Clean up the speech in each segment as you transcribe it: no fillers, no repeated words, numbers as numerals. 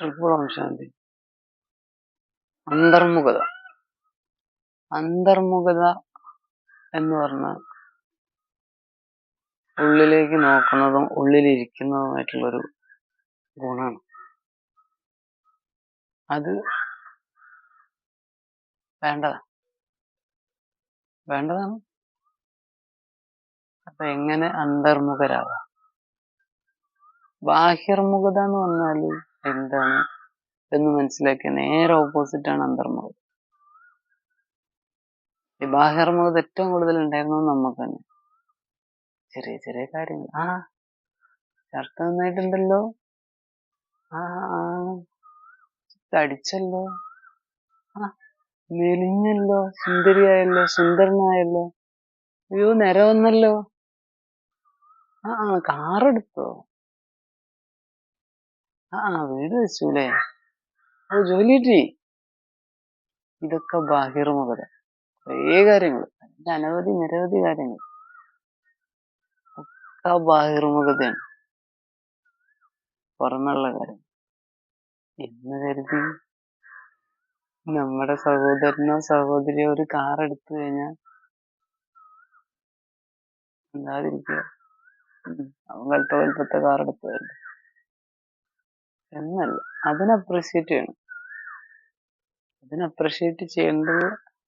Triple Om Shanti. അന്തർമുഖത. അന്തർമുഖത എന്ന് പറഞ്ഞാൽ ഉള്ളിലേക്ക് നോക്കുന്നതും ഉള്ളിലിരിക്കുന്നതുമായിട്ടുള്ളൊരു ഗുണമാണ്. അത് വേണ്ടതാണ്. അപ്പൊ എങ്ങനെ അന്തർമുഖരാകാം? ബാഹ്യർമുഖത എന്ന് പറഞ്ഞാല് എന്താണ് എന്ന് മനസ്സിലാക്കിയ നേരെ ഓപ്പോസിറ്റ് ആണ് അന്തർമുഖത. ഈ ബാഹ്യർമുഖത ഏറ്റവും കൂടുതൽ ഉണ്ടായിരുന്നത് നമുക്ക് തന്നെ. ചെറിയ ചെറിയ കാര്യങ്ങൾ. ഷർട്ട് നന്നായിട്ടുണ്ടല്ലോ, തടിച്ചല്ലോ, മെലിഞ്ഞല്ലോ, സുന്ദരിയായല്ലോ, സുന്ദരനായല്ലോ, അയ്യോ നിര വന്നല്ലോ, കാറെടുത്തോ, വീട് വെച്ചുല്ലേ, ജോലി കിട്ടി. ഇതൊക്കെ ബാഹ്യർമുഖത. കുറേ കാര്യങ്ങൾ, അനവധി നിരവധി കാര്യങ്ങൾ ഒക്കെ ബാഹ്യർമുഖതയാണ്, പുറമെയുള്ള കാര്യം. എന്ന് കരുതി നമ്മുടെ സഹോദരനോ സഹോദരിയോ ഒരു കാർ എടുത്തു കഴിഞ്ഞാൽ എന്താതിരിക്കുക, അവൻ കൽപ്പത്തെ കാർ എടുത്തതല്ലേ എന്നല്ല. അതിനെ അപ്രീഷിയേറ്റ് ചെയ്യണം. അതിനെ അപ്രീഷിയേറ്റ് ചെയ്യേണ്ടത്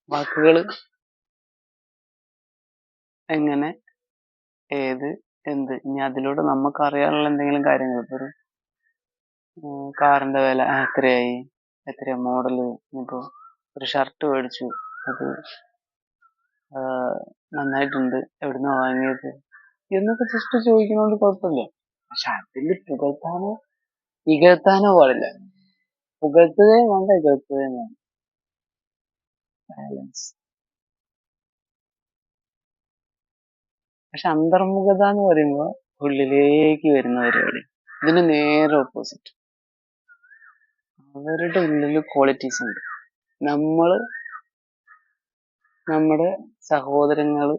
വാക്കുകൾ എങ്ങനെ, ഏത്, എന്ത്. ഇനി അതിലൂടെ നമുക്ക് അറിയാനുള്ള എന്തെങ്കിലും കാര്യങ്ങൾ, ഇപ്പൊ ഒരു കാറിന്റെ വില എത്രയായി, എത്രയാ മോഡല്, ഇനിയിപ്പോ ഒരു ഷർട്ട് മേടിച്ചു, അത് നന്നായിട്ടുണ്ട്, എവിടുന്നാ വാങ്ങിയത് എന്നൊക്കെ ജസ്റ്റ് ചോദിക്കുന്നതുകൊണ്ട് കുഴപ്പമില്ല. പക്ഷെ അതിൽ ഇകഴ്ത്താനോ പാടില്ല. പുകഴ്ത്തുകയും വേണ്ട, ഇകഴ്ത്തുകയും വേണ്ട. ബാലൻസ്. പക്ഷെ അന്തർമുഖത എന്ന് പറയുമ്പോൾ ഉള്ളിലേക്ക് വരുന്ന പരിപാടി. ഇതിന് നേരെ ഓപ്പോസിറ്റ്. അവരുടെ ഉള്ളിൽ ക്വാളിറ്റീസ് ഉണ്ട്. നമ്മുടെ സഹോദരങ്ങൾ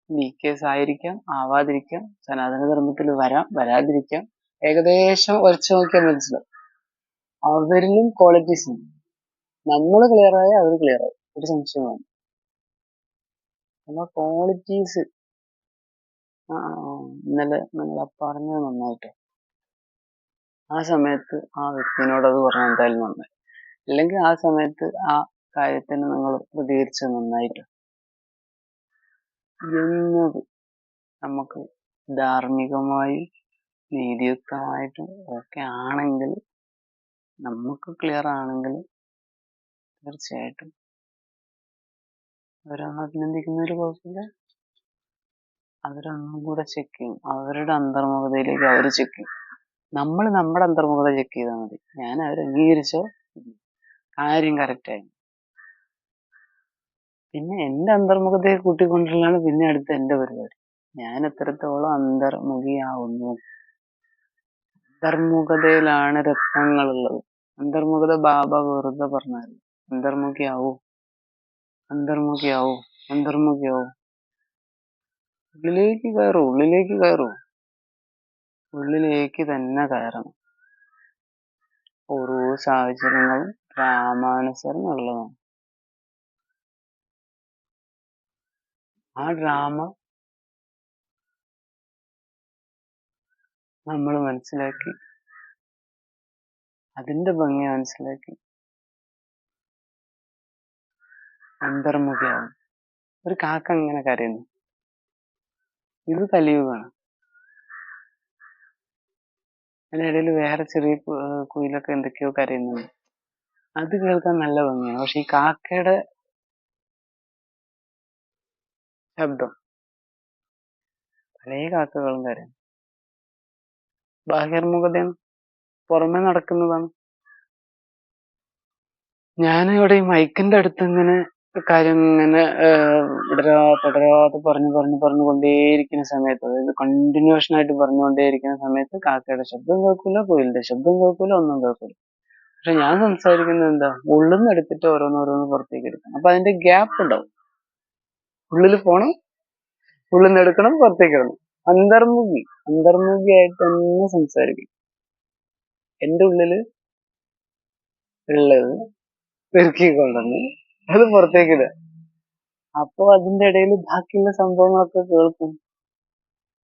ലീക്കേഴ്സ് ആയിരിക്കാം, ആവാതിരിക്കാം, സനാതന ധർമ്മത്തിൽ വരാം, വരാതിരിക്കാം. ഏകദേശം വരച്ചു നോക്കിയാൽ മനസ്സിലാവും അവരിലും ക്വാളിറ്റീസ് ഉണ്ട്. നമ്മൾ ക്ലിയർ ആയ അവർ ക്ലിയർ ആവും, ഒരു സംശയമാണ്. നമ്മൾ ക്വാളിറ്റീസ് ഇന്നലെ നിങ്ങൾ പറഞ്ഞത് നന്നായിട്ട്, ആ സമയത്ത് ആ വ്യക്തിനോട് അത് പറഞ്ഞാൽ എന്തായാലും നന്നായി, അല്ലെങ്കിൽ ആ സമയത്ത് ആ കാര്യത്തിന് നിങ്ങൾ പ്രതികരിച്ചത് നന്നായിട്ട് എന്നത് നമുക്ക് ധാർമ്മികമായി നീതിയുക്തമായിട്ടും ഒക്കെ ആണെങ്കിൽ, നമുക്ക് ക്ലിയർ ആണെങ്കിൽ തീർച്ചയായിട്ടും അവരൊന്നും അഭിനന്ദിക്കുന്നതിൽ കുഴപ്പമില്ല. അവരൊന്നും കൂടെ ചെക്ക് ചെയ്യും, അവരുടെ അന്തർമുഖതയിലേക്ക് അവർ ചെക്ക് ചെയ്യും. നമ്മൾ നമ്മുടെ അന്തർമുഖത ചെക്ക് ചെയ്താൽ മതി. ഞാൻ അവരെ അംഗീകരിച്ചോ, കാര്യം കറക്റ്റായി. പിന്നെ എന്റെ അന്തർമുഖതയെ കൂട്ടിക്കൊണ്ടുള്ളതാണ് പിന്നെ അടുത്ത എന്റെ പരിപാടി. ഞാൻ എത്രത്തോളം അന്തർമുഖിയാവുന്നു. അന്തർമുഖതയിലാണ് രത്നങ്ങളുള്ളത്. അന്തർമുഖത ബാബ വെറുതെ പറഞ്ഞാല് അന്തർമുഖിയാവൂ, അന്തർമുഖിയാവൂ, അന്തർമുഖിയാവൂ. ഉള്ളിലേക്ക് കയറൂ, ഉള്ളിലേക്ക് കയറൂ, ഉള്ളിലേക്ക് തന്നെ കയറണം. ഓരോ സാഹചര്യങ്ങളും രാമാനുസരണം ഉള്ളതാണ്. ആ ഡ്രാമ നമ്മൾ മനസ്സിലാക്കി, അതിന്റെ ഭംഗി മനസ്സിലാക്കി അന്തർമുഖിയാവും. ഒരു കാക്ക അങ്ങനെ കരയുന്നു, ഇത് കലിയുഗമാണ്. അതിനിടയിൽ വേറെ ചെറിയ കുയിലൊക്കെ എന്തൊക്കെയോ കരയുന്നുണ്ട്, അത് കേൾക്കാൻ നല്ല ഭംഗിയാണ്. പക്ഷെ ഈ കാക്കയുടെ ശബ്ദം പല കാക്കകളും കരയും. ബാഹ്യർമുഖതയാണ്, പുറമെ നടക്കുന്നതാണ്. ഞാനിവിടെ ഈ മൈക്കിന്റെ അടുത്ത് ഇങ്ങനെ കാര്യം ഇങ്ങനെ പടരാതെ പറഞ്ഞുകൊണ്ടേയിരിക്കുന്ന സമയത്ത്, അതായത് കണ്ടിന്യൂഷൻ ആയിട്ട് പറഞ്ഞുകൊണ്ടേയിരിക്കുന്ന സമയത്ത് കാക്കയുടെ ശബ്ദം കേൾക്കൂല, കോയിലിന്റെ ശബ്ദം കേൾക്കൂല, ഒന്നും കേൾക്കൂല. പക്ഷെ ഞാൻ സംസാരിക്കുന്നത് എന്താ, ഉള്ളിന്ന് എടുത്തിട്ട് ഓരോന്നോരോന്ന് പുറത്തേക്ക് എടുക്കണം. അപ്പൊ അതിന്റെ ഗ്യാപ്പ് ഉണ്ടാവും. ഉള്ളിൽ പോണം, ഉള്ളിന്ന് എടുക്കണം, പുറത്തേക്ക് ഇടണം. അന്തർമുഖിയായിട്ട് തന്നെ സംസാരിക്കും. എന്റെ ഉള്ളില് ഉള്ളത് പെരുക്കിക്കൊണ്ടുവന്ന് അത് പുറത്തേക്കിടുക. അപ്പൊ അതിന്റെ ഇടയിൽ ബാക്കിയുള്ള സംഭവങ്ങളൊക്കെ കേൾക്കും.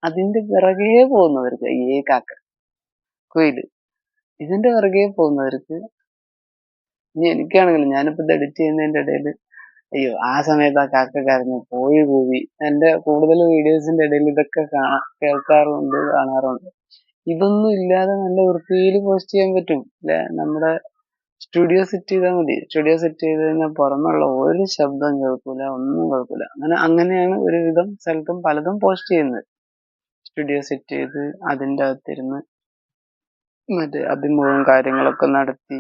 അതിന്റെ പിറകെ പോകുന്നവർക്ക് ഈ കാക്ക, കുയില്, ഇതിന്റെ പിറകെ പോകുന്നവർക്ക്, ഇനി എനിക്കാണെങ്കിലും ഞാനിപ്പോ ഇത് എഡിറ്റ് ചെയ്യുന്നതിന്റെ ഇടയിൽ അയ്യോ ആ സമയത്ത് ആ കാക്ക കരഞ്ഞു, കോഴി കൂവി, എന്റെ കൂടുതൽ വീഡിയോസിന്റെ ഇടയിൽ ഇതൊക്കെ കേൾക്കാറുണ്ട്, കാണാറുണ്ട്. ഇതൊന്നും ഇല്ലാതെ നല്ല വൃത്തിയിൽ പോസ്റ്റ് ചെയ്യാൻ പറ്റും അല്ലെ? നമ്മുടെ സ്റ്റുഡിയോ സെറ്റ് ചെയ്താൽ മതി. സ്റ്റുഡിയോ സെറ്റ് ചെയ്ത് കഴിഞ്ഞാൽ പുറമെയുള്ള ഒരു ശബ്ദം കേൾക്കൂല, ഒന്നും കേൾക്കൂല. അങ്ങനെയാണ് ഒരുവിധം സ്ഥലത്തും പലതും പോസ്റ്റ് ചെയ്യുന്നത്. സ്റ്റുഡിയോ സെറ്റ് ചെയ്ത് അതിന്റെ അകത്തിരുന്ന് മറ്റേ അഭിമുഖവും കാര്യങ്ങളൊക്കെ നടത്തി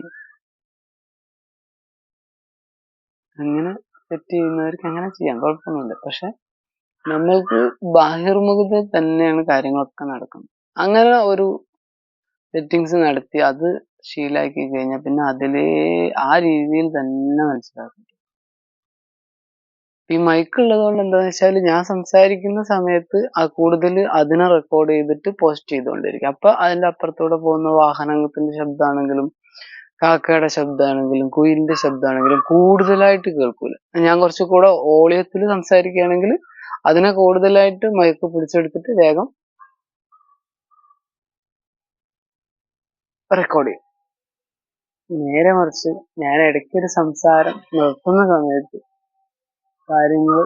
അങ്ങനെ സെറ്റ് ചെയ്യുന്നവർക്ക് അങ്ങനെ ചെയ്യാം, കുഴപ്പമൊന്നുമില്ല. പക്ഷെ നമ്മൾക്ക് ബാഹ്യർമുഖത തന്നെയാണ് കാര്യങ്ങളൊക്കെ നടക്കുന്നത്. അങ്ങനെ ഒരു സെറ്റിങ്സ് നടത്തി അത് ശീലാക്കി കഴിഞ്ഞാൽ പിന്നെ അതിലേ ആ രീതിയിൽ തന്നെ മനസ്സിലാക്കും. ഈ മൈക്ക് ഉള്ളത് കൊണ്ട് എന്താന്ന് വെച്ചാൽ ഞാൻ സംസാരിക്കുന്ന സമയത്ത് കൂടുതൽ അതിനെ റെക്കോർഡ് ചെയ്തിട്ട് പോസ്റ്റ് ചെയ്തുകൊണ്ടിരിക്കും. അപ്പൊ അതിന്റെ അപ്പുറത്തൂടെ പോകുന്ന വാഹനത്തിന്റെ ശബ്ദമാണെങ്കിലും കാക്കയുടെ ശബ്ദമാണെങ്കിലും കുയിലിന്റെ ശബ്ദമാണെങ്കിലും കൂടുതലായിട്ട് കേൾക്കൂല. ഞാൻ കുറച്ചുകൂടെ ഓളിയത്തിൽ സംസാരിക്കുകയാണെങ്കിൽ അതിനെ കൂടുതലായിട്ട് മൈക്ക് പിടിച്ചെടുത്തിട്ട് വേഗം റെക്കോർഡ് ചെയ്യും. നേരെ മറിച്ച് ഞാൻ ഇടയ്ക്കൊരു സംസാരം നിർത്തുന്ന സമയത്ത് കാര്യങ്ങൾ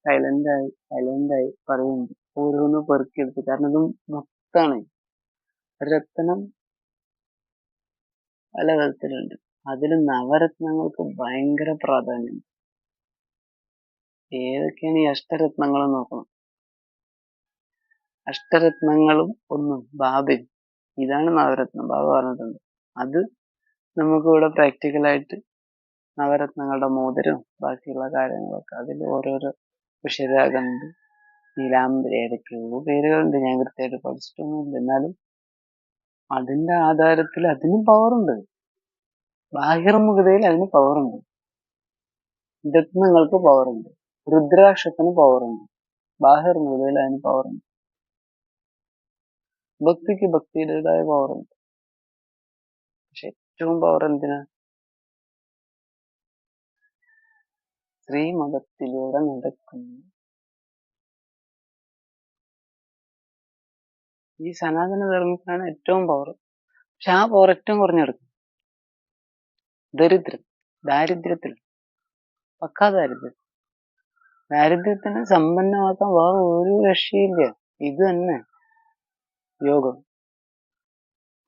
സൈലന്റായി പറയുന്നുണ്ട്, ഓരോന്ന് പെറുക്കിയെടുത്ത്. കാരണം ഇത് മൊത്താണ്. രത്നം പല തരത്തിലുണ്ട്. അതിൽ നവരത്നങ്ങൾക്ക് ഭയങ്കര പ്രാധാന്യം. ഏതൊക്കെയാണ് ഈ അഷ്ടരത്നങ്ങൾ നോക്കണം. അഷ്ടരത്നങ്ങളും ഒന്നും ബാബയും, ഇതാണ് നവരത്നം. ബാബ പറഞ്ഞിട്ടുണ്ട്. അത് നമുക്കിവിടെ പ്രാക്ടിക്കലായിട്ട് നവരത്നങ്ങളുടെ മോതിരം ബാക്കിയുള്ള കാര്യങ്ങളൊക്കെ അതിൽ ഓരോരോ പുഷ്യരാഗമുണ്ട്, നീലാംബരി, ഏതൊക്കെയോ പേരുകളുണ്ട്, ഞാൻ കൃത്യമായിട്ട് പഠിച്ചിട്ടൊന്നുമില്ല. എന്നാലും അതിന്റെ ആധാരത്തിൽ അതിനും പവറുണ്ട്. ബാഹിർമുഖതയിൽ അതിന് പവറുണ്ട്. രത്നങ്ങൾക്ക് പവറുണ്ട്, രുദ്രാക്ഷത്തിന് പവറുണ്ട്. ബാഹിർമുഖതയിൽ അതിന് പവറുണ്ട്. ഭക്തിക്ക് ഭക്തിയുടേതായ പവറുണ്ട്. പക്ഷെ ഏറ്റവും പവർ എന്തിനാ? ശ്രീമതത്തിലൂടെ നടക്കുന്നു. ഈ സനാതന ധർമ്മത്തിനാണ് ഏറ്റവും പവർ. പക്ഷെ ആ പവർ ഏറ്റവും കുറഞ്ഞെടുക്കും ദാരിദ്ര്യത്തിൽ, പക്കാ ദാരിദ്ര്യം. ദാരിദ്ര്യത്തിനെ സമ്പന്നമാക്കാൻ വേറെ ഒരു രക്ഷയില്ല. ഇത് തന്നെ യോഗം.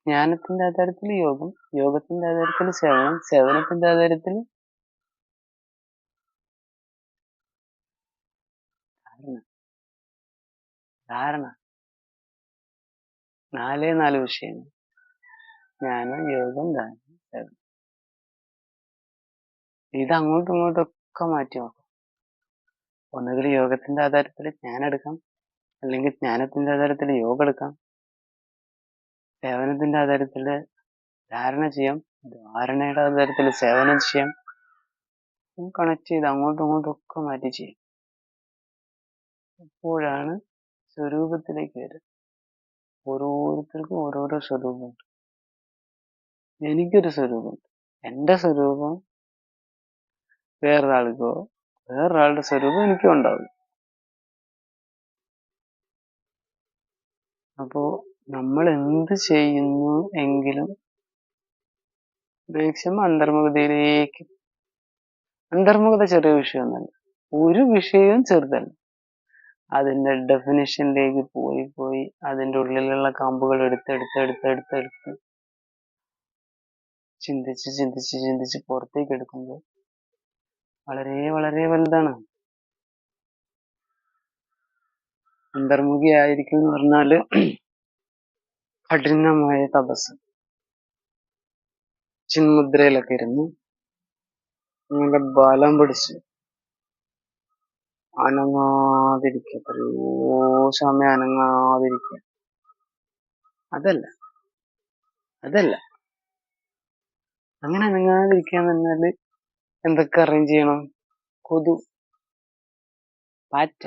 ജ്ഞാനത്തിന്റെ ആധാരത്തിൽ യോഗം, യോഗത്തിന്റെ ആധാരത്തിൽ സേവനം, സേവനത്തിന്റെ ആധാരത്തിൽ ധാരണ. നാല് വിഷയങ്ങൾ: ജ്ഞാനം, യോഗം, ധാരണ, സേവനം. ഇത് അങ്ങോട്ടും ഇങ്ങോട്ടും ഒക്കെ മാറ്റി നോക്കാം. ഒന്നുകിൽ യോഗത്തിന്റെ ആധാരത്തിൽ ജ്ഞാനം എടുക്കാം, അല്ലെങ്കിൽ ജ്ഞാനത്തിന്റെ ആധാരത്തിൽ യോഗം എടുക്കാം, സേവനത്തിന്റെ ആധാരത്തിൽ ധാരണ ചെയ്യാം, ധാരണയുടെ ആധാരത്തിൽ സേവനം ചെയ്യാം. കണക്ട് ചെയ്ത് അങ്ങോട്ടും ഇങ്ങോട്ടും ഒക്കെ മാറ്റി ചെയ്യാം. അപ്പോഴാണ് സ്വരൂപത്തിലേക്ക് വരിക. ഓരോരുത്തർക്കും ഓരോരോ സ്വരൂപമുണ്ട്. എനിക്കൊരു സ്വരൂപമുണ്ട്. എന്റെ സ്വരൂപം വേറൊരാൾക്കോ, വേറൊരാളുടെ സ്വരൂപം എനിക്കും ഉണ്ടാവും. അപ്പോ നമ്മൾ എന്ത് ചെയ്യുന്നു എങ്കിലും മാക്സിമം അന്തർമുഖതയിലേക്ക്. അന്തർമുഖത ചെറിയ വിഷയമൊന്നുമല്ല, ഒരു വിഷയവും ചെറുതല്ല. അതിന്റെ ഡെഫിനിഷനിലേക്ക് പോയി അതിന്റെ ഉള്ളിലുള്ള കമ്പുകൾ എടുത്ത് ചിന്തിച്ച് പുറത്തേക്ക് എടുക്കുമ്പോൾ വളരെ വളരെ വലുതാണ്. അന്തർമുഖിയായിരിക്കും എന്ന് പറഞ്ഞാല് കഠിനമായ തപസ്, ചിന്മുദ്രയിലൊക്കെ ഇരുന്ന് നിങ്ങളുടെ ബലം പിടിച്ച് അനങ്ങാതിരിക്കുക, എത്രയോ സമയം അനങ്ങാതിരിക്കുക. അതല്ല അങ്ങനെ അനങ്ങാതിരിക്കാന്ന് പറഞ്ഞാല് എന്തൊക്കെ അറേഞ്ച് ചെയ്യണം? കൊതു, പാറ്റ,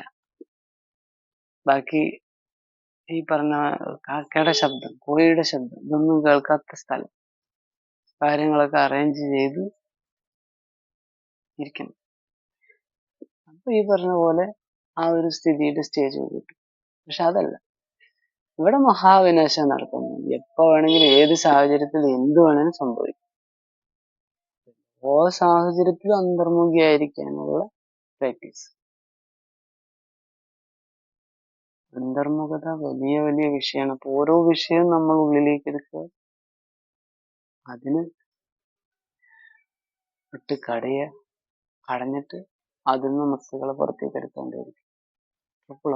ബാക്കി ഈ പറഞ്ഞ കാക്കയുടെ ശബ്ദം, കോഴിയുടെ ശബ്ദം, ഇതൊന്നും കേൾക്കാത്ത സ്ഥലം. കാര്യങ്ങളൊക്കെ അറേഞ്ച് ചെയ്ത് ഇരിക്കണം. അപ്പൊ ഈ പറഞ്ഞ പോലെ ആ ഒരു സ്ഥിതിയുടെ സ്റ്റേജ് കിട്ടും. പക്ഷെ അതല്ല, ഇവിടെ മഹാവിനാശം നടക്കുന്നു. എപ്പോ വേണമെങ്കിലും ഏത് സാഹചര്യത്തിൽ എന്ത് വേണമെങ്കിലും സംഭവിക്കും. ഓ സാഹചര്യത്തിൽ അന്തർമുഖിയായിരിക്കാനുള്ള പ്രാക്ടീസ്. അന്തർമുഖത വലിയ വലിയ വിഷയമാണ്. അപ്പൊ ഓരോ വിഷയവും നമ്മൾ ഉള്ളിലേക്ക് എടുക്കുക, അതിന് ഇട്ട് കടഞ്ഞിട്ട് അതിൽ നിന്ന് മസ്തുക്കളെ പുറത്തേക്ക് എടുക്കാണ്ടിരിക്കും. എപ്പോഴും